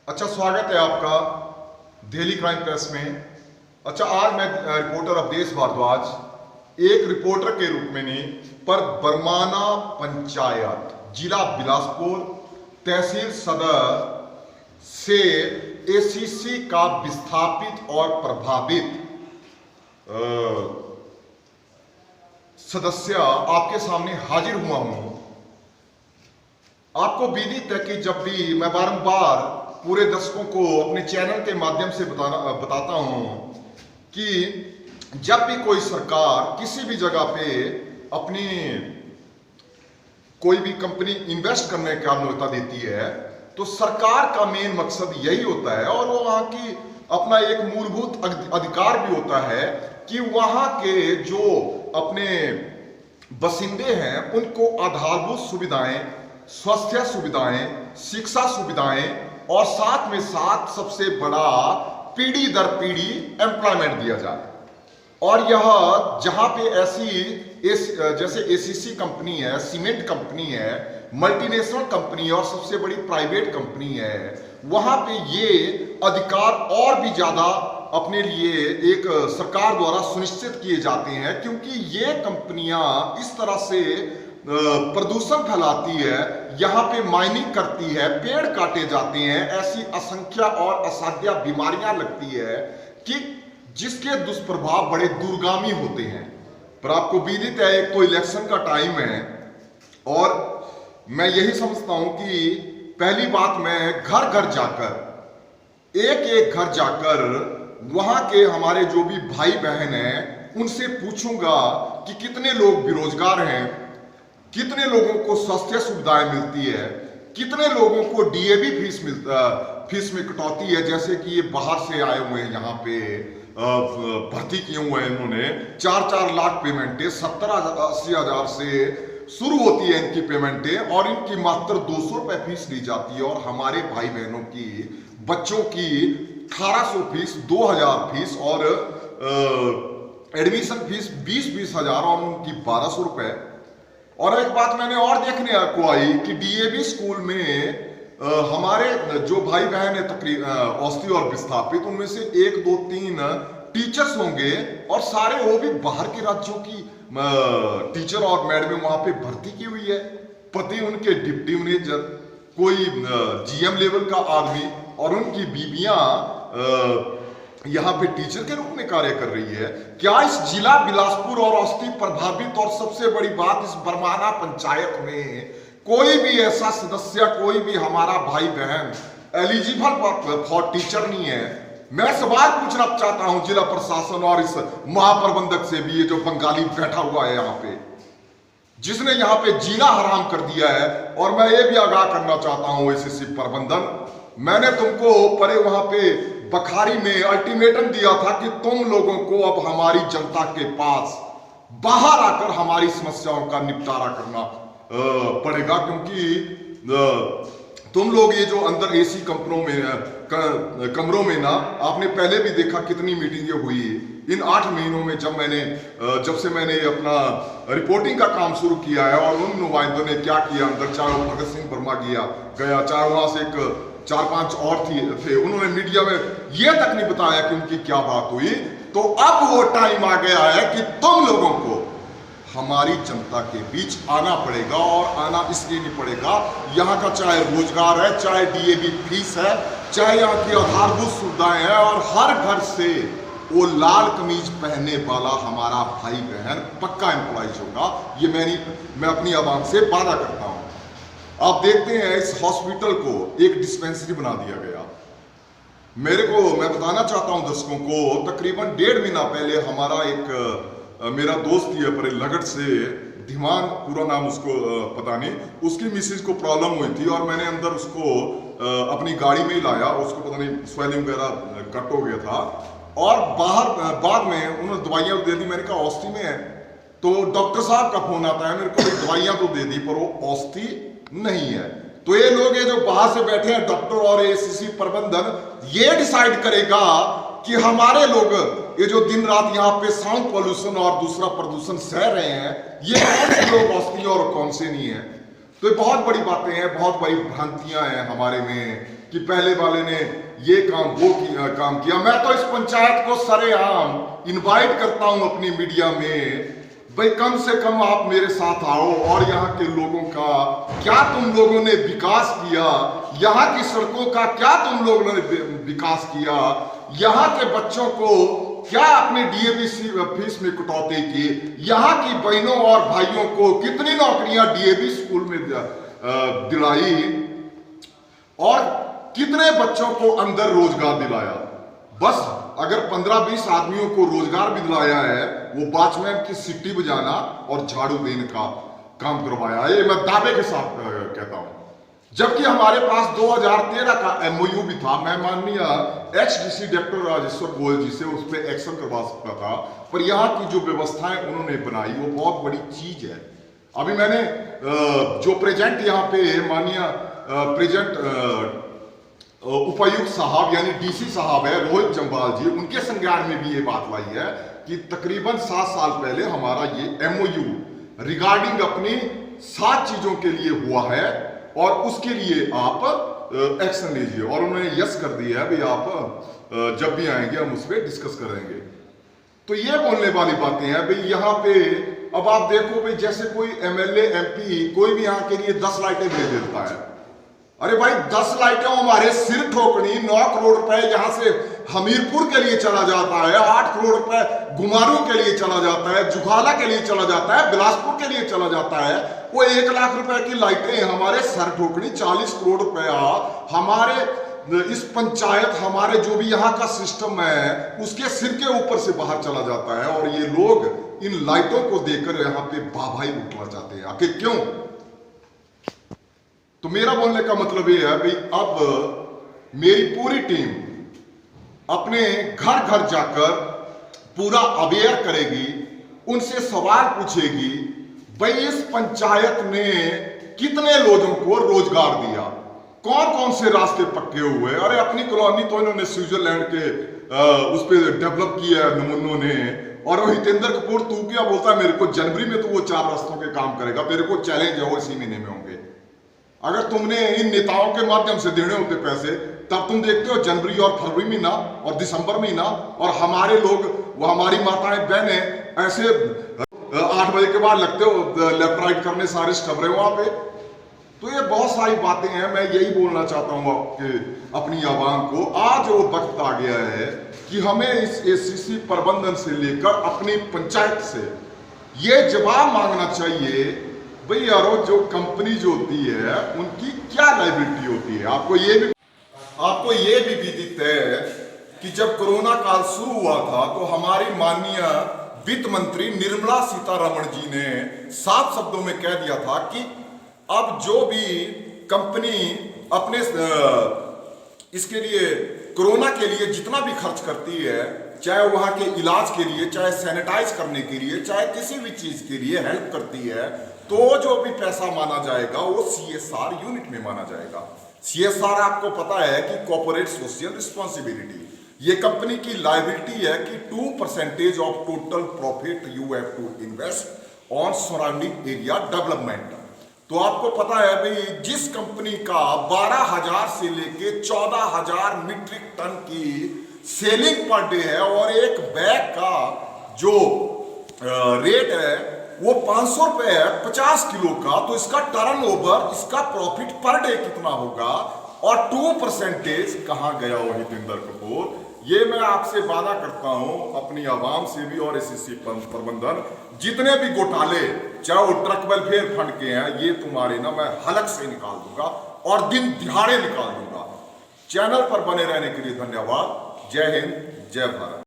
अच्छा, स्वागत है आपका डेली क्राइम प्रेस में। अच्छा, आज मैं रिपोर्टर अवधेश भारद्वाज एक रिपोर्टर के रूप में नहीं पर बरमाना पंचायत जिला बिलासपुर तहसील सदर से एसीसी का विस्थापित और प्रभावित सदस्य आपके सामने हाजिर हुआ हूं। आपको विदित है कि जब भी मैं बारंबार पूरे दर्शकों को अपने चैनल के माध्यम से बताता हूं कि जब भी कोई सरकार किसी भी जगह पे अपनी कोई भी कंपनी इन्वेस्ट करने की अनुमति देती है तो सरकार का मेन मकसद यही होता है और वो वहां की अपना एक मूलभूत अधिकार भी होता है कि वहां के जो अपने बसिंदे हैं उनको आधारभूत सुविधाएं, स्वास्थ्य सुविधाएं, शिक्षा सुविधाएं और साथ में साथ सबसे बड़ा पीढ़ी दर पीढ़ी एम्प्लॉयमेंट दिया जाए। और यह जहां पे जैसे एसीसी कंपनी है, सीमेंट कंपनी है, मल्टीनेशनल कंपनी है और सबसे बड़ी प्राइवेट कंपनी है, वहां पे ये अधिकार और भी ज्यादा अपने लिए एक सरकार द्वारा सुनिश्चित किए जाते हैं, क्योंकि ये कंपनियां इस तरह से प्रदूषण फैलाती है, यहाँ पे माइनिंग करती है, पेड़ काटे जाते हैं, ऐसी असंख्य और असाध्य बीमारियां लगती है कि जिसके दुष्प्रभाव बड़े दूरगामी होते हैं। पर आपको विदित है एक तो इलेक्शन का टाइम है और मैं यही समझता हूं कि पहली बात मैं घर घर जाकर एक एक घर जाकर वहां के हमारे जो भी भाई बहन हैं उनसे पूछूंगा कि कितने लोग बेरोजगार हैं, कितने लोगों को स्वास्थ्य सुविधाएं मिलती है, कितने लोगों को डीएवी फीस में कटौती है, जैसे कि ये बाहर से आए हुए हैं यहाँ पे भर्ती किए हुए हैं, इन्होंने 4-4 लाख पेमेंटें 70-80 हजार से शुरू होती है इनकी पेमेंटें और इनकी मात्र 200 रुपए फीस ली जाती है। और हमारे भाई बहनों की बच्चों की 1800 फीस, 2000 फीस और एडमिशन फीस 20-20 हजार और उनकी 1200 रुपए। और एक बात मैंने और देखने को आई कि डीएवी स्कूल में हमारे जो भाई बहन है तकरीबन औसती और विस्थापित, उनमें से 1, 2, 3 टीचर्स होंगे और सारे वो भी बाहर के राज्यों की टीचर और मैडम वहां पे भर्ती की हुई है। पति उनके डिप्टी मैनेजर, कोई जीएम लेवल का आदमी और उनकी बीबियां यहाँ पे टीचर के रूप में कार्य कर रही है। क्या इस जिला बिलासपुर और औसती प्रभावित और सबसे बड़ी बात इस बरमाना पंचायत में कोई भी ऐसा सदस्य, कोई भी हमारा भाई बहन एलिजिबल फॉर टीचर नहीं है? मैं सवाल पूछना चाहता हूं जिला प्रशासन और इस महाप्रबंधक से भी, ये जो बंगाली बैठा हुआ है यहाँ पे, जिसने यहाँ पे जीना हराम कर दिया है। और मैं ये भी आगाह करना चाहता हूं एसीसी प्रबंधन, मैंने तुमको परे वहां पे बखारी में अल्टीमेटम दिया था कि तुम लोगों को अब हमारी जनता के पास बाहर आकर हमारी समस्याओं का निपटारा करना पड़ेगा, क्योंकि तुम लोग ये जो अंदर एसी कमरों में ना, आपने पहले भी देखा कितनी मीटिंगें हुई इन 8 महीनों में। जब से मैंने अपना रिपोर्टिंग का काम शुरू किया है और उन नुमाइंदों ने क्या किया अंदर, चाहे वो भगत सिंह वर्मा गया, चाहे वहां से एक 4-5 और थे, उन्होंने मीडिया में यह तक नहीं बताया कि उनकी क्या बात हुई। तो अब वो टाइम आ गया है कि तुम लोगों को हमारी जनता के बीच आना पड़ेगा। और आना इसलिए नहीं पड़ेगा, यहाँ का चाहे रोजगार है, चाहे डीएवी फीस है, चाहे यहाँ की आधारभूत सुविधाएं हैं, और हर घर से वो लाल कमीज पहनने वाला हमारा भाई बहन पक्का एम्प्लॉइज होगा। ये मैं अपनी आवाम से वादा करता हूँ। आप देखते हैं इस हॉस्पिटल को एक डिस्पेंसरी बना दिया गया। मैं बताना चाहता हूं दर्शकों को, तकरीबन 1.5 महीना पहले हमारा एक मेरा दोस्त ही है पर लगट से, धीमान पूरा नाम उसको पता नहीं, उसकी मिसेज को प्रॉब्लम हुई थी और मैंने अंदर उसको अपनी गाड़ी में ही लाया। उसको पता नहीं स्वेलिंग वगैरह कट हो गया था और बाद में उन्होंने दवाइयां दे दी। मैंने कहा औसती में है, तो डॉक्टर साहब का फोन आता है मेरे को, दवाइयां तो दे दी पर वो औसती नहीं है। तो ये लोग जो बाहर से बैठे हैं डॉक्टर और एसीसी प्रबंधन, ये डिसाइड करेगा कि हमारे लोग ये जो दिन रात यहाँ पे साउंड पॉल्यूशन और दूसरा प्रदूषण सह रहे हैं, ये कौन से लोग औसती और कौन से नहीं है। तो ये बहुत बड़ी बातें हैं, बहुत बड़ी भ्रांतियां हैं हमारे में कि पहले वाले ने ये काम वो काम किया। मैं तो इस पंचायत को सरेआम इनवाइट करता हूं अपनी मीडिया में, भाई कम से कम आप मेरे साथ आओ और यहाँ के लोगों का क्या तुम लोगों ने विकास किया, यहाँ की सड़कों का क्या तुम लोगों ने विकास किया, यहाँ के बच्चों को क्या अपने डीएवी फीस में कटौती की, यहाँ की बहनों और भाइयों को कितनी नौकरियां डीएवी स्कूल में दिलाई और कितने बच्चों को अंदर रोजगार दिलाया। बस अगर 15-20 आदमियों को रोजगार भी दिलाया है, वो वॉचमैन की सिटी बजाना और झाड़ू देने का काम करवाया, ये मैं दावे के साथ कहता हूं। जबकि हमारे पास 2013 का एमओयू भी था, मैं माननीय एक्स-डीसी डॉक्टर राजेश्वर गोयल जी से उस पर एक्शन करवा सकता था, पर यहाँ की जो व्यवस्थाएं उन्होंने बनाई वो बहुत बड़ी चीज है। अभी मैंने जो प्रेजेंट यहाँ पे माननीय प्रेजेंट उपायुक्त साहब यानी डीसी साहब है रोहित जम्वाल जी, उनके संज्ञान में भी ये बात लाई है कि तकरीबन 7 साल पहले हमारा ये एमओयू रिगार्डिंग अपनी 7 चीजों के लिए हुआ है और उसके लिए आप एक्शन लीजिए, और उन्होंने यस कर दिया है भाई आप जब भी आएंगे हम उस पर डिस्कस करेंगे। तो ये बोलने वाली बातें हैं भाई। यहाँ पे अब आप देखो भाई, जैसे कोई एमएलए एमपी कोई भी यहाँ के लिए 10 लाइटें भेज देता है। अरे भाई 10 लाइटें हमारे सिर ठोकनी, 9 करोड़ रुपए यहाँ से हमीरपुर के लिए चला जाता है, 8 करोड़ रुपए गुमारू के लिए चला जाता है, जुखाला के लिए चला जाता है, बिलासपुर के लिए चला जाता है। वो 1 लाख रुपए की लाइटें हमारे सर ठोकनी, 40 करोड़ रुपया हमारे इस पंचायत, हमारे जो भी यहाँ का सिस्टम है उसके सिर के ऊपर से बाहर चला जाता है। और ये लोग इन लाइटों को देखकर यहाँ पे बाभाई उठना चाहते हैं। आखिर क्यों? तो मेरा बोलने का मतलब ये है भाई, अब मेरी पूरी टीम अपने घर घर जाकर पूरा अवेयर करेगी, उनसे सवाल पूछेगी भाई इस पंचायत ने कितने लोगों को रोजगार दिया, कौन कौन से रास्ते पक्के हुए। अरे अपनी कॉलोनी तो इन्होंने स्विट्जरलैंड के उस पर डेवलप किया है नमूनों ने। और वो हितेंद्र कपूर तू क्या बोलता है मेरे को, जनवरी में तो वो 4 रास्तों के काम करेगा, मेरे को चैलेंज है वो इसी महीने में होंगे। अगर तुमने इन नेताओं के माध्यम से देने होते पैसे, तब तुम देखते हो जनवरी और फरवरी महीना और दिसंबर महीना, और हमारे लोग, वो हमारी माताएं बहनें ऐसे 8 बजे के बाद लगते हो लेफ्ट राइट करने, सारे स्टब रहे वहां पे। तो ये बहुत सारी बातें हैं। मैं यही बोलना चाहता हूं अपनी आवाम को, आज वो वक्त आ गया है कि हमें इस एसीसी प्रबंधन से लेकर अपनी पंचायत से ये जवाब मांगना चाहिए भाई यारो, जो कंपनी जो होती है उनकी क्या लायबिलिटी होती है। आपको ये भी विदित है कि जब कोरोना काल शुरू हुआ था तो हमारी माननीय वित्त मंत्री निर्मला सीतारमण जी ने साफ शब्दों में कह दिया था कि अब जो भी कंपनी अपने इसके लिए कोरोना के लिए जितना भी खर्च करती है, चाहे वहां के इलाज के लिए, चाहे सैनिटाइज करने के लिए, चाहे किसी भी चीज के लिए हेल्प करती है, तो जो भी पैसा माना जाएगा वो CSR यूनिट में माना जाएगा। CSR आपको पता है कि कॉर्पोरेट सोशल रिस्पॉन्सिबिलिटी, ये कंपनी की लायबिलिटी है कि 2% of total profit you have to invest on surrounding area development. तो आपको पता है भाई, जिस कंपनी का 12,000 से लेके 14,000 मीट्रिक टन की सेलिंग पर डे है और एक बैग का जो रेट है वो 500 रुपए है 50 किलो का, तो इसका टर्नओवर, इसका प्रॉफिट पर डे कितना होगा और 2% कहां गया वो हितेंद्र कपूर। ये मैं आपसे वादा करता हूं अपनी आवाम से भी और एसीसी प्रबंधन, जितने भी घोटाले चाहे वो ट्रक वेलफेयर फंड के हैं, ये तुम्हारे ना मैं हलक से निकाल दूंगा और दिन दिहाड़े निकाल दूंगा। चैनल पर बने रहने के लिए धन्यवाद। जय हिंद, जय भारत।